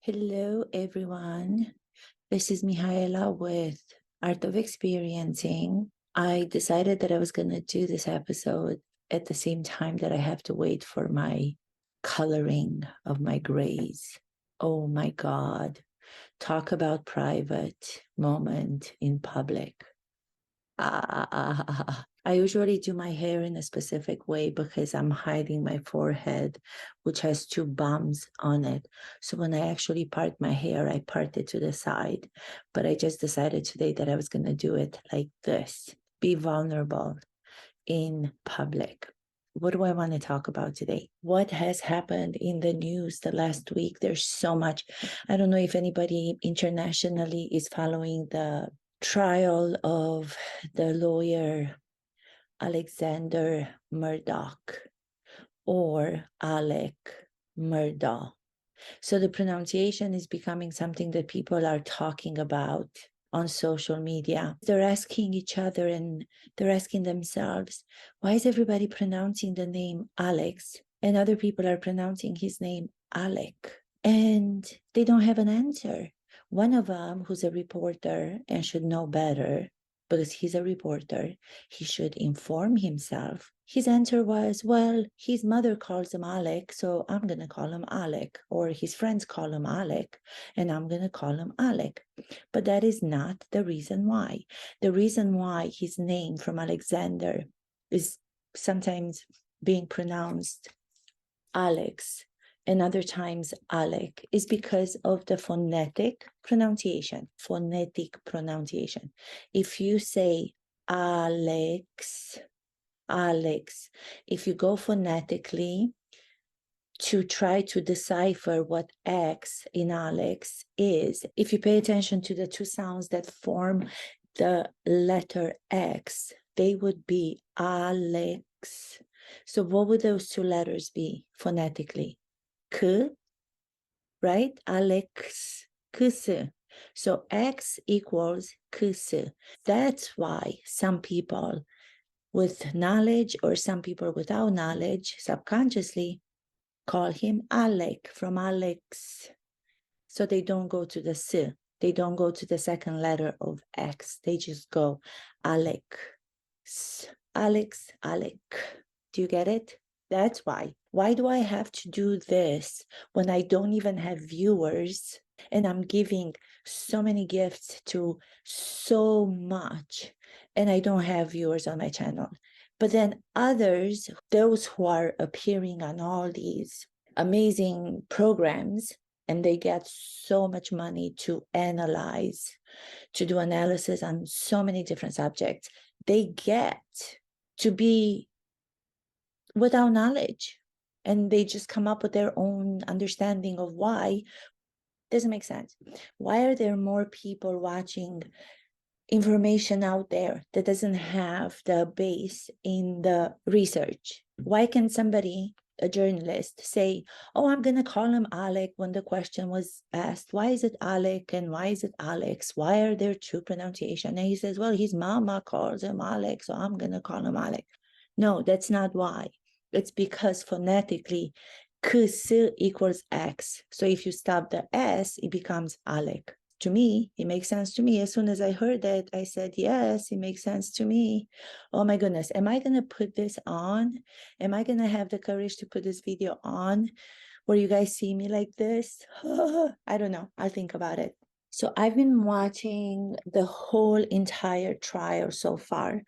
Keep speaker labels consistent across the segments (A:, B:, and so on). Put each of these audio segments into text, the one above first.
A: Hello, everyone. This is Mihaela with Art of Experiencing. I decided that I was going to do this episode at the same time that I have to wait for my coloring of my grays. Oh my God. Talk about private moment in public. I usually do my hair in a specific way because I'm hiding my forehead, which has two bumps on it. So when I actually part my hair, I part it to the side. But I just decided today that I was going to do it like this, be vulnerable in public. What do I want to talk about today? What has happened in the news the last week? There's so much. I don't know if anybody internationally is following the trial of the lawyer Alexander Murdauch or Alec Murdauch. So the pronunciation is becoming something that people are talking about on social media. They're asking each other and they're asking themselves, why is everybody pronouncing the name Alex and other people are pronouncing his name Alec? And they don't have an answer. One of them, who's a reporter and should know better, because he's a reporter, he should inform himself. His answer was, well, his mother calls him Alec, so I'm going to call him Alec, or his friends call him Alec, and I'm going to call him Alec. But that is not the reason why. The reason why his name from Alexander is sometimes being pronounced Alex and other times Alec is because of the phonetic pronunciation. If you say Alex, if you go phonetically to try to decipher what X in Alex is, if you pay attention to the two sounds that form the letter X, they would be Alex. So what would those two letters be phonetically? K, right? Alex, kısı. So X equals kısı. That's why some people with knowledge or some people without knowledge subconsciously call him Alec from Alex. So they don't go to the S. They don't go to the second letter of X. They just go Alec. Alex, Alec. Do you get it? That's why. Why do I have to do this when I don't even have viewers and I'm giving so many gifts to so much and I don't have viewers on my channel? But then others, those who are appearing on all these amazing programs, and they get so much money to analyze, to do analysis on so many different subjects, they get to be without knowledge and they just come up with their own understanding of why. Doesn't make sense. Why are there more people watching information out there that doesn't have the base in the research? Why can somebody, a journalist, say, oh, I'm going to call him Alec when the question was asked, why is it Alec and why is it Alex? Why are there two pronunciations? And he says, well, his mama calls him Alec, so I'm going to call him Alec. No, that's not why. It's because phonetically, kısı equals X. So if you stop the S, it becomes Alec. To me, it makes sense to me. As soon as I heard it, I said, yes, it makes sense to me. Oh my goodness. Am I going to put this on? Am I going to have the courage to put this video on where you guys see me like this? I don't know. I'll think about it. So I've been watching the whole entire trial so far.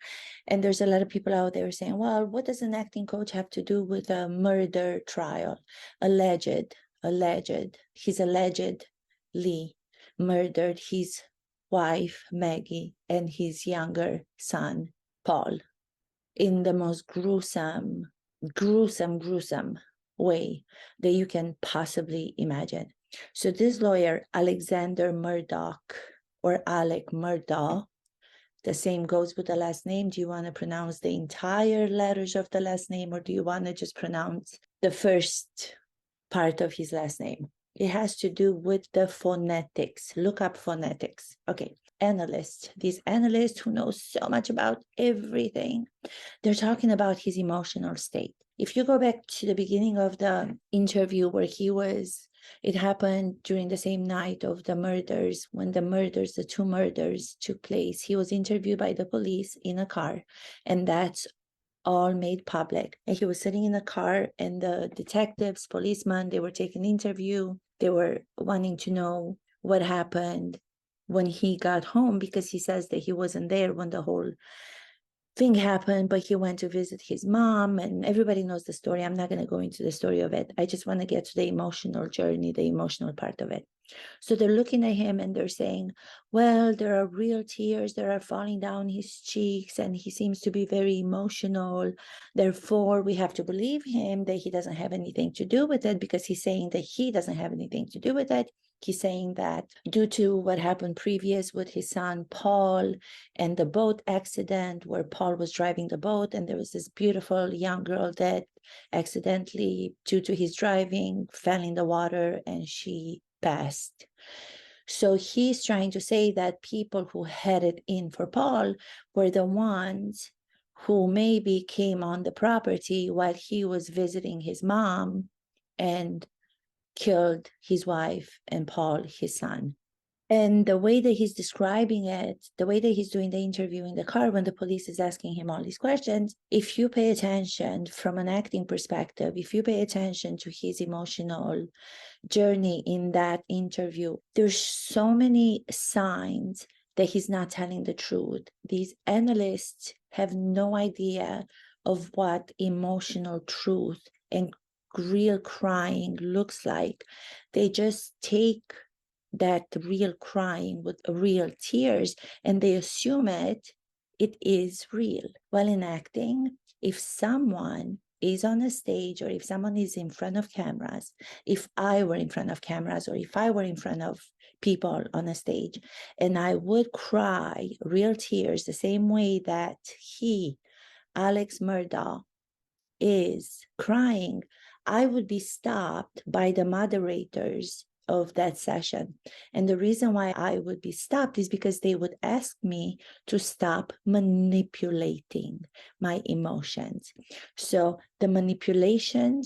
A: And there's a lot of people out there saying, well, what does an acting coach have to do with a murder trial? Alleged. He's allegedly murdered his wife, Maggie, and his younger son, Paul, in the most gruesome way that you can possibly imagine. So this lawyer, Alexander Murdauch, or Alec Murdauch, the same goes with the last name. Do you want to pronounce the entire letters of the last name, or do you want to just pronounce the first part of his last name? It has to do with the phonetics. Look up phonetics. Okay, these analysts who know so much about everything, they're talking about his emotional state. If you go back to the beginning of the interview where he was It happened during the same night of the murders, when the two murders took place. He was interviewed by the police in a car, and that's all made public. And he was sitting in a car, and the detectives, policemen, they were taking interview. They were wanting to know what happened when he got home, because he says that he wasn't there when the whole thing happened, but he went to visit his mom, and everybody knows the story. I'm not going to go into the story of it. I just want to get to the emotional journey, the emotional part of it. So they're looking at him and they're saying, well, there are real tears that are falling down his cheeks, and he seems to be very emotional. Therefore, we have to believe him that he doesn't have anything to do with it, because he's saying that he doesn't have anything to do with it. He's saying that due to what happened previous with his son, Paul, and the boat accident where Paul was driving the boat, and there was this beautiful young girl that accidentally, due to his driving, fell in the water and she passed. So he's trying to say that people who headed in for Paul were the ones who maybe came on the property while he was visiting his mom and killed his wife and Paul, his son. And the way that he's describing it, the way that he's doing the interview in the car when the police is asking him all these questions, if you pay attention from an acting perspective, if you pay attention to his emotional journey in that interview, there's so many signs that he's not telling the truth. These analysts have no idea of what emotional truth and real crying looks like. They just take that real crying with real tears and they assume it is real. Well, in acting, if someone is on a stage, or if someone is in front of cameras, if I were in front of cameras, or if I were in front of people on a stage, and I would cry real tears the same way that Alex Murdauch, is crying, I would be stopped by the moderators of that session. And the reason why I would be stopped is because they would ask me to stop manipulating my emotions. So the manipulation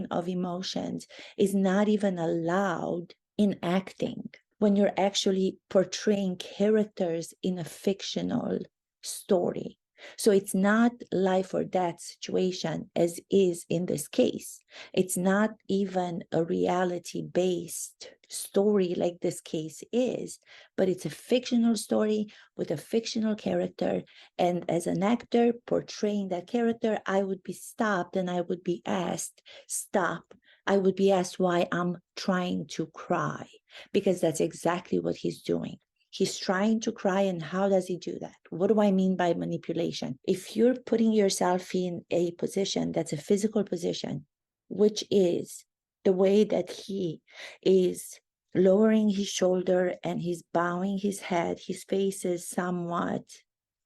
A: of emotions is not even allowed in acting. When you're actually portraying characters in a fictional story. So it's not life or death situation as is in this case. It's not even a reality-based story like this case is, but it's a fictional story with a fictional character. And as an actor portraying that character, I would be stopped and I would be asked, stop. I would be asked why I'm trying to cry, because that's exactly what he's doing. He's trying to cry, and how does he do that? What do I mean by manipulation? If you're putting yourself in a position that's a physical position, which is the way that he is lowering his shoulder and he's bowing his head, his face is somewhat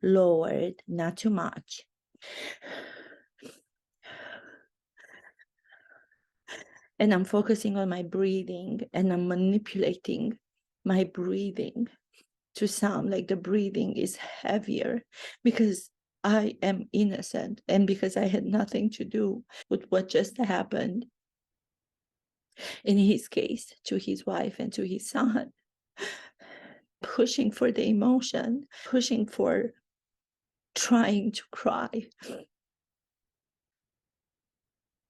A: lowered, not too much. And I'm focusing on my breathing, and I'm manipulating my breathing to sound like the breathing is heavier, because I am innocent and because I had nothing to do with what just happened in his case to his wife and to his son. Pushing for the emotion, pushing for trying to cry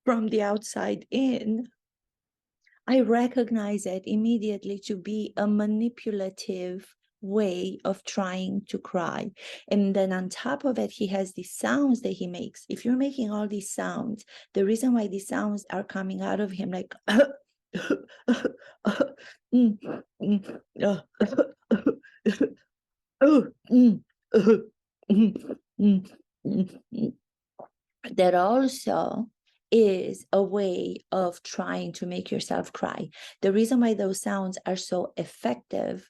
A: from the outside in. I recognize it immediately to be a manipulative way of trying to cry. And then on top of it, he has these sounds that he makes. If you're making all these sounds, the reason why these sounds are coming out of him like that also is a way of trying to make yourself cry. The reason why those sounds are so effective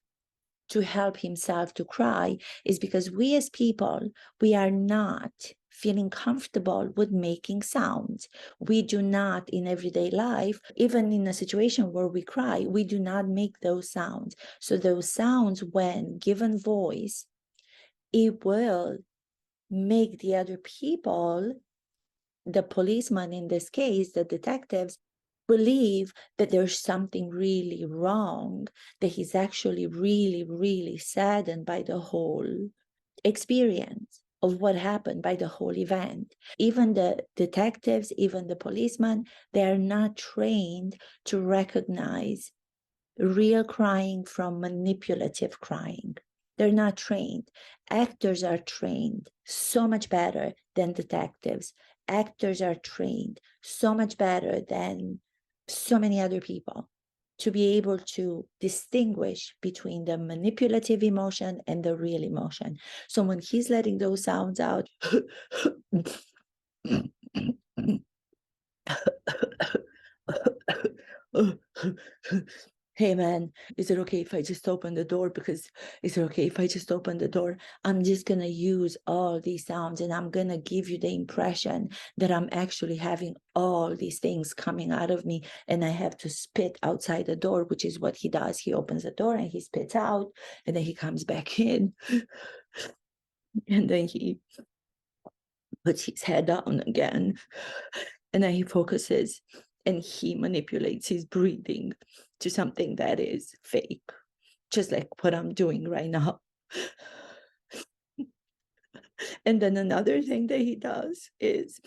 A: to help himself to cry is because we as people, we are not feeling comfortable with making sounds. We do not in everyday life, even in a situation where we cry, we do not make those sounds. So those sounds, when given voice, it will make the other people, the policeman in this case, the detectives, believe that there's something really wrong, that he's actually really, really saddened by the whole experience of what happened, by the whole event. Even the detectives, even the policemen, they're not trained to recognize real crying from manipulative crying. They're not trained. Actors are trained so much better than detectives. Actors are trained so much better than so many other people to be able to distinguish between the manipulative emotion and the real emotion. So when he's letting those sounds out, hey man, is it okay if I just open the door? Because is it okay if I just open the door? I'm just gonna use all these sounds and I'm gonna give you the impression that I'm actually having all these things coming out of me and I have to spit outside the door, which is what he does. He opens the door and he spits out and then he comes back in and then he puts his head down again and then he focuses and he manipulates his breathing to something that is fake, just like what I'm doing right now. And then another thing that he does is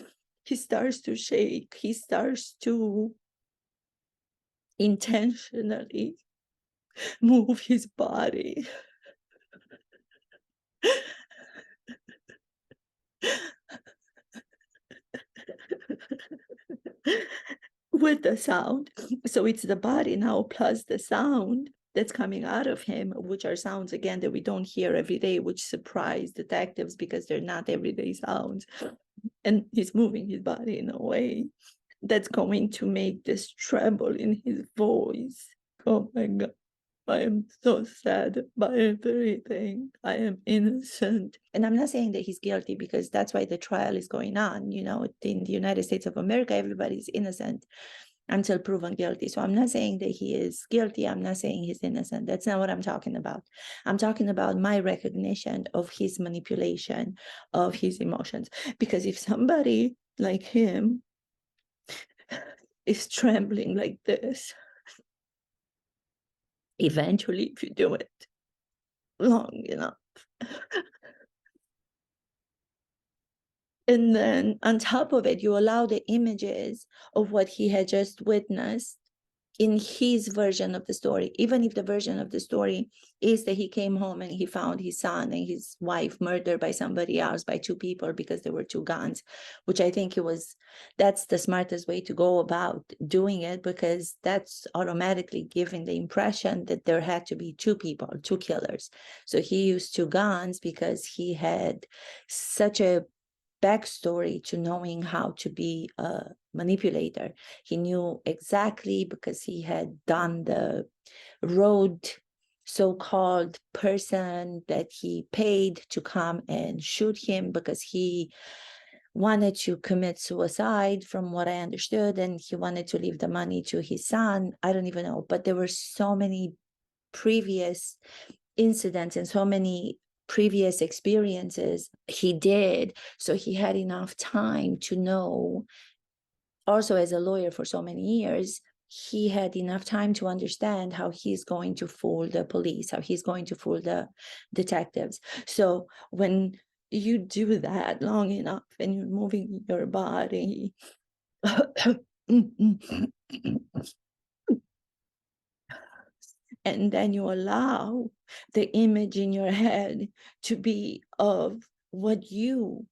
A: he starts to shake, he starts to intentionally move his body with the sound. So it's the body now plus the sound that's coming out of him, which are sounds again that we don't hear every day, which surprise detectives because they're not everyday sounds. And he's moving his body in a way that's going to make this tremble in his voice. Oh my God. I am so sad by everything. I am innocent. And I'm not saying that he's guilty because that's why the trial is going on. You know, in the United States of America, everybody's innocent until proven guilty. So I'm not saying that he is guilty. I'm not saying he's innocent. That's not what I'm talking about. I'm talking about my recognition of his manipulation of his emotions. Because if somebody like him is trembling like this, eventually, if you do it long enough, and then on top of it, you allow the images of what he had just witnessed in his version of the story, even if the version of the story is that he came home and he found his son and his wife murdered by somebody else, by two people, because there were two guns, which I think that's the smartest way to go about doing it, because that's automatically giving the impression that there had to be two people, two killers. So he used two guns because he had such a backstory to knowing how to be a manipulator. He knew exactly because he had done the road so-called person that he paid to come and shoot him because he wanted to commit suicide, from what I understood, and he wanted to leave the money to his son. I don't even know, but there were so many previous incidents and so many previous experiences he did. So he had enough time to know, also as a lawyer for so many years, he had enough time to understand how he's going to fool the police, how he's going to fool the detectives. So when you do that long enough and you're moving your body and then you allow the image in your head to be of what you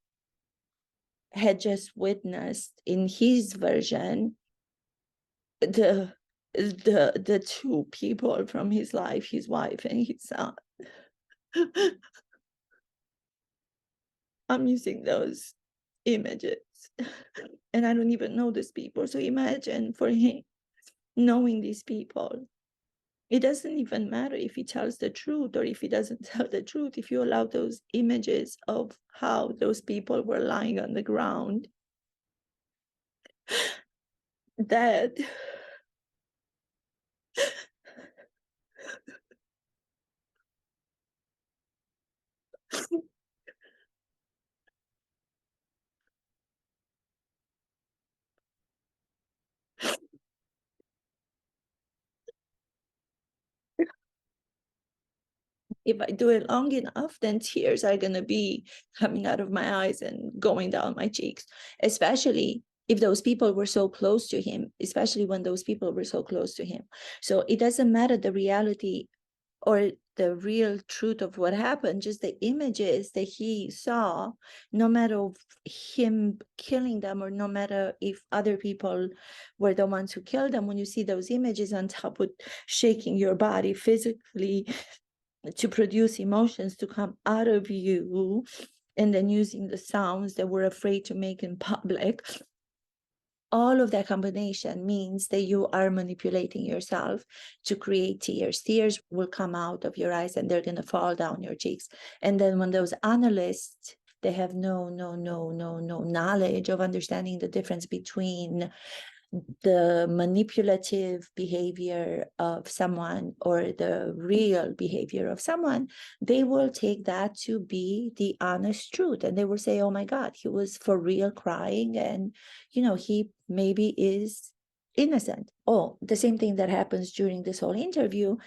A: had just witnessed in his version, the two people from his life, his wife and his son. I'm using those images and I don't even know these people. So imagine for him knowing these people. It doesn't even matter if he tells the truth or if he doesn't tell the truth. If you allow those images of how those people were lying on the ground, dead, If I do it long enough, then tears are going to be coming out of my eyes and going down my cheeks, especially if those people were so close to him, especially when those people were so close to him. So it doesn't matter the reality or the real truth of what happened, just the images that he saw, no matter him killing them or no matter if other people were the ones who killed them. When you see those images on top with shaking your body physically to produce emotions to come out of you, and then using the sounds that we're afraid to make in public, all of that combination means that you are manipulating yourself to create tears. Tears will come out of your eyes and they're going to fall down your cheeks. And then when those analysts, they have no knowledge of understanding the difference between the manipulative behavior of someone or the real behavior of someone, they will take that to be the honest truth. And they will say, oh my God, he was for real crying and, he maybe is innocent. Oh, the same thing that happens during this whole interview.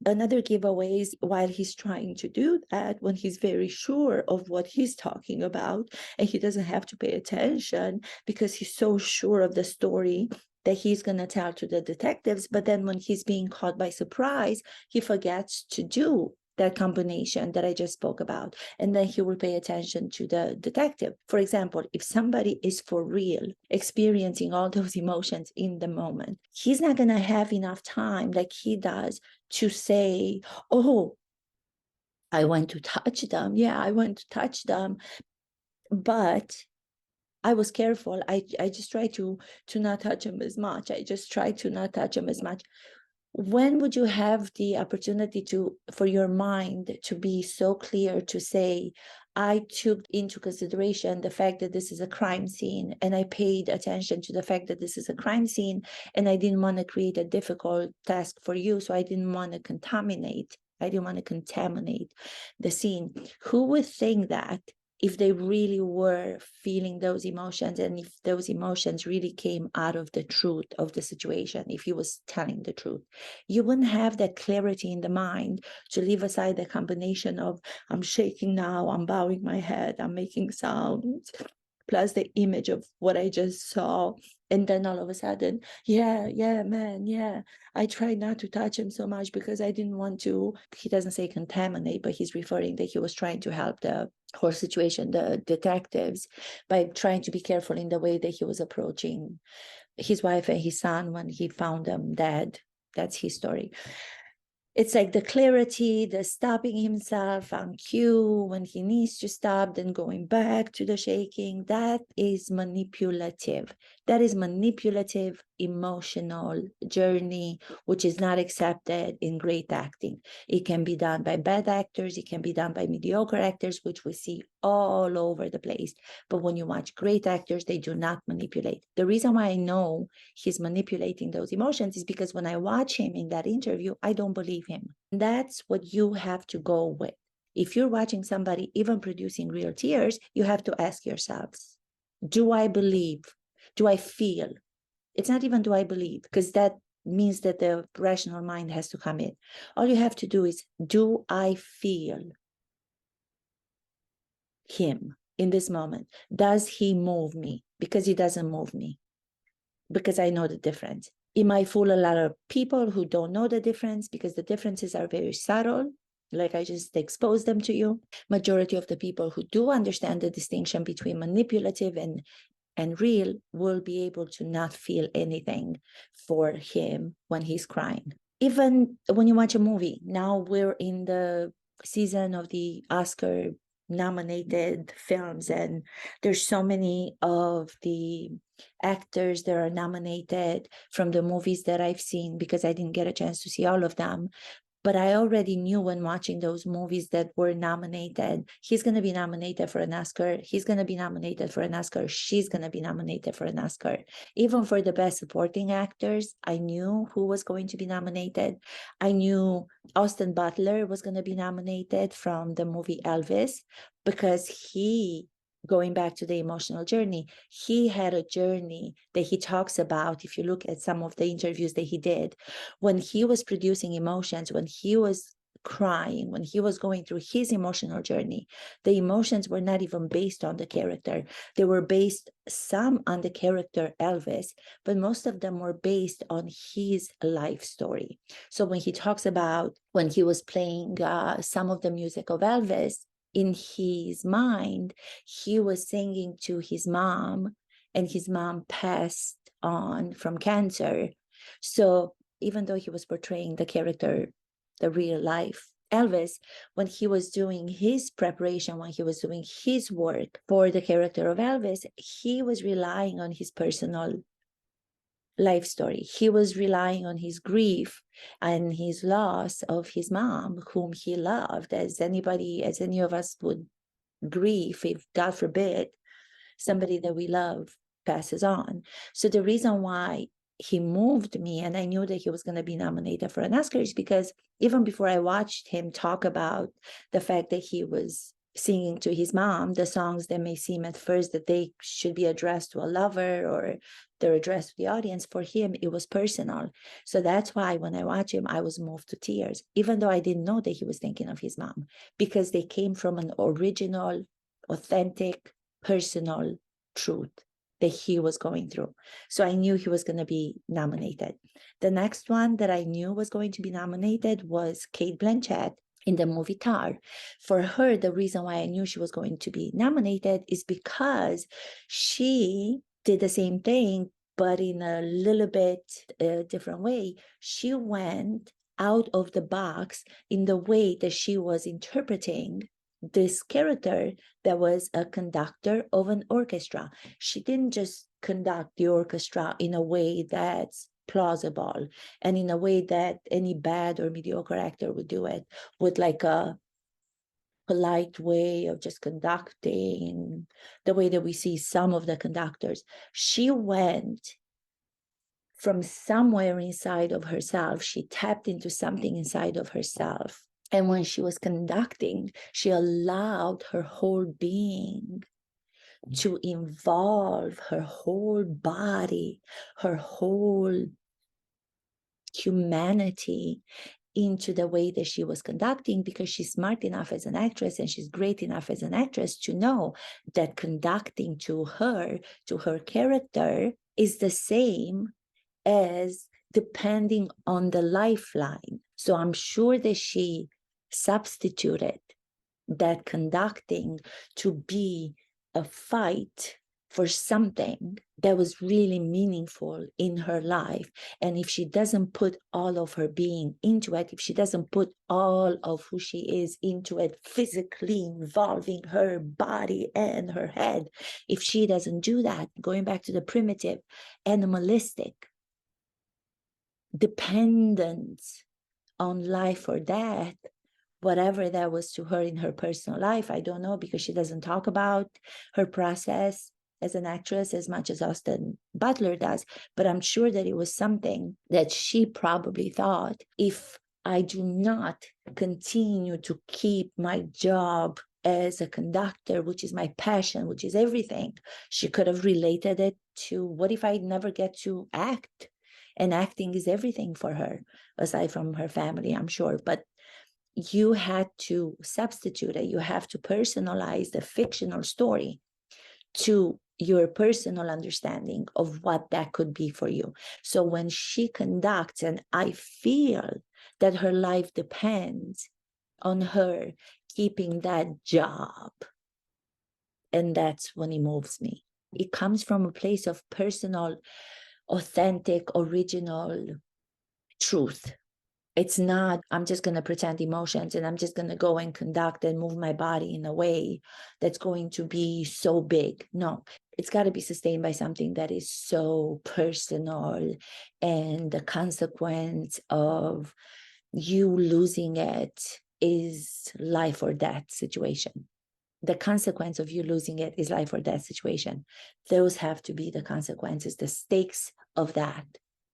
A: Another giveaway is while he's trying to do that, when he's very sure of what he's talking about and he doesn't have to pay attention because he's so sure of the story that he's going to tell to the detectives. But then when he's being caught by surprise, he forgets to do that combination that I just spoke about. And then he will pay attention to the detective. For example, if somebody is for real experiencing all those emotions in the moment, he's not going to have enough time like he does to say, oh, I went to touch them. Yeah, I went to touch them. But I was careful. I just tried to not touch them as much. I just tried to not touch them as much. When would you have the opportunity for your mind to be so clear to say, I took into consideration the fact that this is a crime scene and I paid attention to the fact that this is a crime scene and I didn't want to create a difficult task for you, so I didn't want to contaminate the scene. Who would think that if they really were feeling those emotions and if those emotions really came out of the truth of the situation, if he was telling the truth, you wouldn't have that clarity in the mind to leave aside the combination of I'm shaking now, I'm bowing my head, I'm making sounds, plus the image of what I just saw. And then all of a sudden, yeah, man, yeah, I tried not to touch him so much because I didn't want to, he doesn't say contaminate, but he's referring that he was trying to help the whole situation, the detectives, by trying to be careful in the way that he was approaching his wife and his son when he found them dead. That's his story. It's like the clarity, the stopping himself on cue when he needs to stop, then going back to the shaking. That is manipulative. That is manipulative, emotional journey, which is not accepted in great acting. It can be done by bad actors. It can be done by mediocre actors, which we see all over the place. But when you watch great actors, they do not manipulate. The reason why I know he's manipulating those emotions is because when I watch him in that interview, I don't believe him. That's what you have to go with. If you're watching somebody even producing real tears, you have to ask yourselves, do I believe? Do I feel? It's not even do I believe, because that means that the rational mind has to come in. All you have to do is, do I feel him in this moment? Does he move me? Because he doesn't move me, because I know the difference. It might fool a lot of people who don't know the difference because the differences are very subtle. Like I just exposed them to you. Majority of the people who do understand the distinction between manipulative and real will be able to not feel anything for him when he's crying. Even when you watch a movie, now we're in the season of the Oscar nominated films, and there's so many of the actors that are nominated from the movies that I've seen, because I didn't get a chance to see all of them. But I already knew when watching those movies that were nominated, he's going to be nominated for an Oscar. He's going to be nominated for an Oscar. She's going to be nominated for an Oscar. Even for the best supporting actors, I knew who was going to be nominated. I knew Austin Butler was going to be nominated from the movie Elvis, because he, going back to the emotional journey, he had a journey that he talks about. If you look at some of the interviews that he did, when he was producing emotions, when he was crying, when he was going through his emotional journey, the emotions were not even based on the character. They were based some on the character Elvis, but most of them were based on his life story. So when he talks about when he was playing some of the music of Elvis, in his mind, he was singing to his mom, and his mom passed on from cancer. So even though he was portraying the character, the real life Elvis, when he was doing his preparation, when he was doing his work for the character of Elvis, he was relying on his personal life story. He was relying on his grief and his loss of his mom, whom he loved, as any of us would grieve if, God forbid, somebody that we love passes on. So the reason why he moved me, and I knew that he was going to be nominated for an Oscar, is because even before I watched him talk about the fact that he was singing to his mom, the songs that may seem at first that they should be addressed to a lover or they're addressed to the audience, for him it was personal. So that's why when I watched him, I was moved to tears, even though I didn't know that he was thinking of his mom, because they came from an original, authentic, personal truth that he was going through. So I knew he was going to be nominated. The next one that I knew was going to be nominated was Cate Blanchett in the movie Tar. For her, the reason why I knew she was going to be nominated is because she did the same thing, but in a little bit different way. She went out of the box in the way that she was interpreting this character that was a conductor of an orchestra. She didn't just conduct the orchestra in a way that's plausible and in a way that any bad or mediocre actor would do it, with like a polite way of just conducting, the way that we see some of the conductors. She went from somewhere inside of herself. She tapped into something inside of herself. And when she was conducting, she allowed her whole being to involve her whole body, her whole humanity into the way that she was conducting, because she's smart enough as an actress and she's great enough as an actress to know that conducting to her character is the same as depending on the lifeline. So I'm sure that she substituted that conducting to be a fight for something that was really meaningful in her life. And if she doesn't put all of her being into it, if she doesn't put all of who she is into it, physically involving her body and her head, if she doesn't do that, going back to the primitive, animalistic dependence on life or death, whatever that was to her in her personal life, I don't know, because she doesn't talk about her process as an actress as much as Austin Butler does. But I'm sure that it was something that she probably thought, if I do not continue to keep my job as a conductor, which is my passion, which is everything, she could have related it to, what if I never get to act? And acting is everything for her, aside from her family, I'm sure. But you had to substitute it. You have to personalize the fictional story to your personal understanding of what that could be for you. So when she conducts, and I feel that her life depends on her keeping that job, and that's when it moves me. It comes from a place of personal, authentic, original truth. It's not, I'm just going to pretend emotions and I'm just going to go and conduct and move my body in a way that's going to be so big. No, it's got to be sustained by something that is so personal, and the consequence of you losing it is life or death situation. The consequence of you losing it is life or death situation. Those have to be the consequences. The stakes of that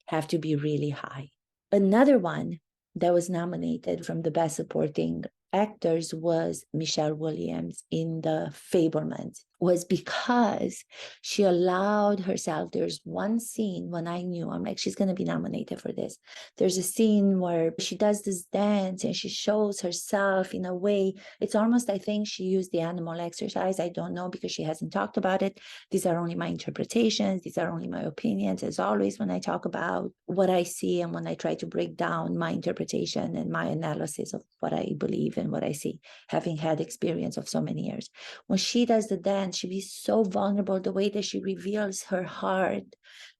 A: have to be really high. Another one that was nominated from the Best Supporting Actors was Michelle Williams in The Fabelmans. was because she allowed herself. There's one scene when I knew, I'm like, she's going to be nominated for this. There's a scene where she does this dance and she shows herself in a way. It's almost, I think she used the animal exercise. I don't know because she hasn't talked about it. These are only my interpretations. These are only my opinions. As always, when I talk about what I see and when I try to break down my interpretation and my analysis of what I believe and what I see, having had experience of so many years. When she does the dance, she be so vulnerable, the way that she reveals her heart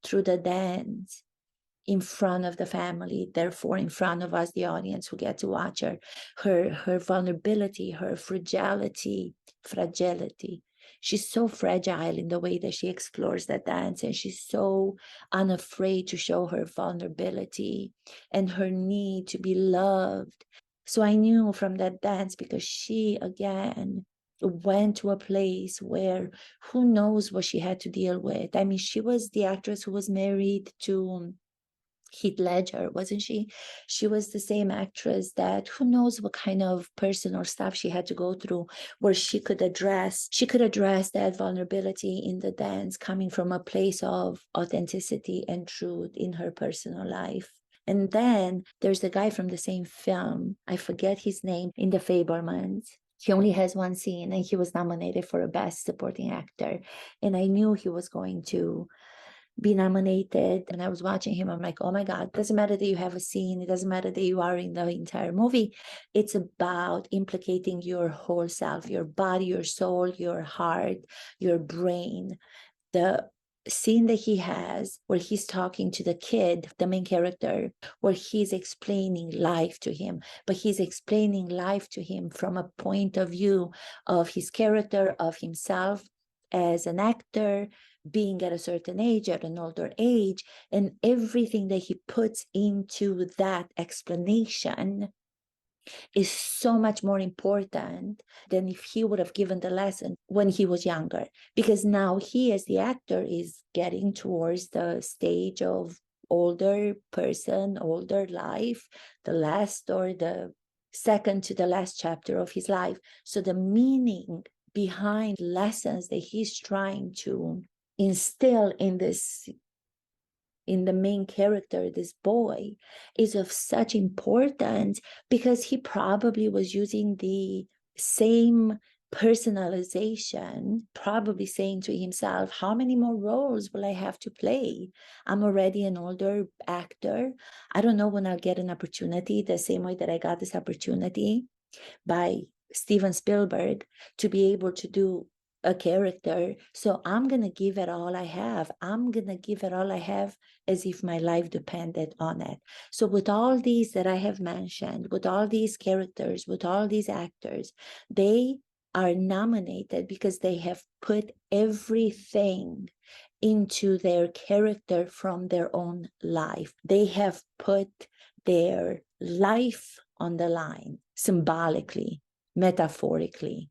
A: through the dance in front of the family, therefore in front of us, the audience who get to watch her vulnerability, her fragility. She's so fragile in the way that she explores that dance, and she's so unafraid to show her vulnerability and her need to be loved. So I knew from that dance, because she, again, went to a place where who knows what she had to deal with. I mean, she was the actress who was married to Heath Ledger, wasn't she? She was the same actress that who knows what kind of personal stuff she had to go through, where she could address that vulnerability in the dance, coming from a place of authenticity and truth in her personal life. And then there's the guy from the same film, I forget his name, in The Fabelmans. He only has one scene and he was nominated for a Best Supporting Actor. And I knew he was going to be nominated. And I was watching him. I'm like, oh my God, it doesn't matter that you have a scene. It doesn't matter that you are in the entire movie. It's about implicating your whole self, your body, your soul, your heart, your brain. The scene that he has where he's talking to the kid, the main character, where he's explaining life to him, but he's explaining life to him from a point of view of his character, of himself as an actor, being at a certain age, at an older age, and everything that he puts into that explanation is so much more important than if he would have given the lesson when he was younger. Because now he, as the actor, is getting towards the stage of older person, older life, the last or the second to the last chapter of his life. So the meaning behind lessons that he's trying to instill in the main character, this boy, is of such importance, because he probably was using the same personalization, probably saying to himself, how many more roles will I have to play? I'm already an older actor. I don't know when I'll get an opportunity, the same way that I got this opportunity by Steven Spielberg to be able to do a character. So I'm going to give it all I have. I'm going to give it all I have as if my life depended on it. So with all these that I have mentioned, with all these characters, with all these actors, they are nominated because they have put everything into their character from their own life. They have put their life on the line, symbolically, metaphorically.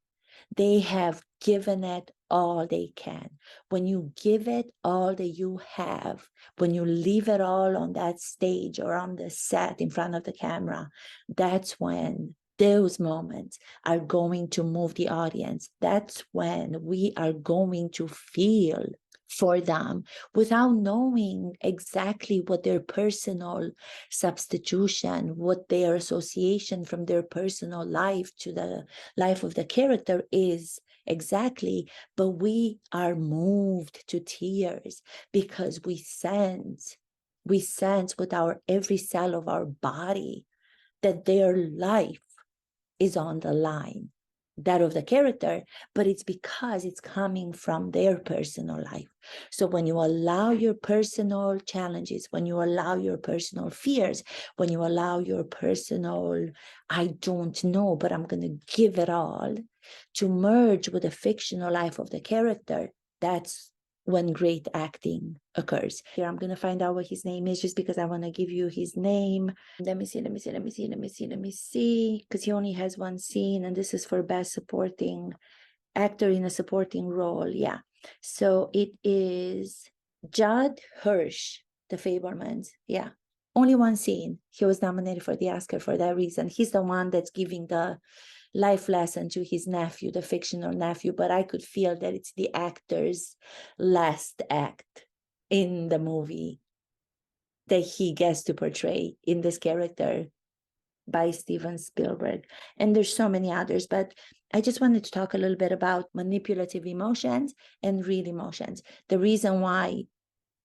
A: They have given it all they can. When you give it all that you have, when you leave it all on that stage or on the set in front of the camera, that's when those moments are going to move the audience. That's when we are going to feel for them without knowing exactly what their personal substitution, what their association from their personal life to the life of the character is exactly. But we are moved to tears because we sense with our every cell of our body that their life is on the line, that of the character, but it's because it's coming from their personal life. So when you allow your personal challenges, when you allow your personal fears, when you allow your personal, I don't know, but I'm going to give it all, to merge with the fictional life of the character, that's when great acting occurs. Here, I'm going to find out what his name is just because I want to give you his name. Let me see, because he only has one scene, and this is for Best Supporting Actor in a Supporting Role. Yeah. So it is Judd Hirsch, The Fabelmans. Yeah. Only one scene. He was nominated for the Oscar for that reason. He's the one that's giving the life lesson to his nephew, the fictional nephew, but I could feel that it's the actor's last act in the movie that he gets to portray in this character by Steven Spielberg. And there's so many others, but I just wanted to talk a little bit about manipulative emotions and real emotions. The reason why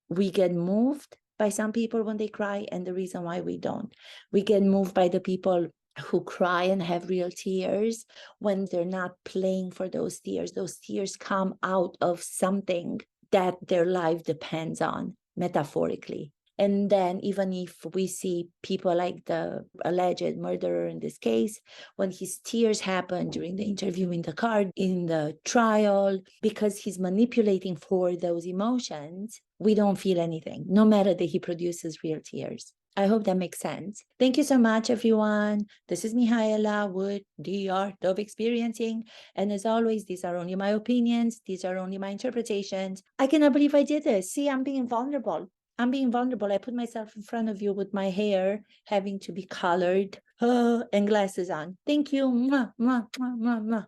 A: we get moved by some people when they cry, and the reason why we don't. We get moved by the people who cry and have real tears when they're not playing for those tears. Those tears come out of something that their life depends on, metaphorically. And then even if we see people like the alleged murderer in this case, when his tears happen during the interview in the car, in the trial, because he's manipulating for those emotions, we don't feel anything, no matter that he produces real tears. I hope that makes sense. Thank you so much, everyone. This is Mihaela with The Art of Experiencing. And as always, these are only my opinions. These are only my interpretations. I cannot believe I did this. See, I'm being vulnerable. I'm being vulnerable. I put myself in front of you with my hair having to be colored and glasses on. Thank you. Mwah, mwah, mwah, mwah, mwah.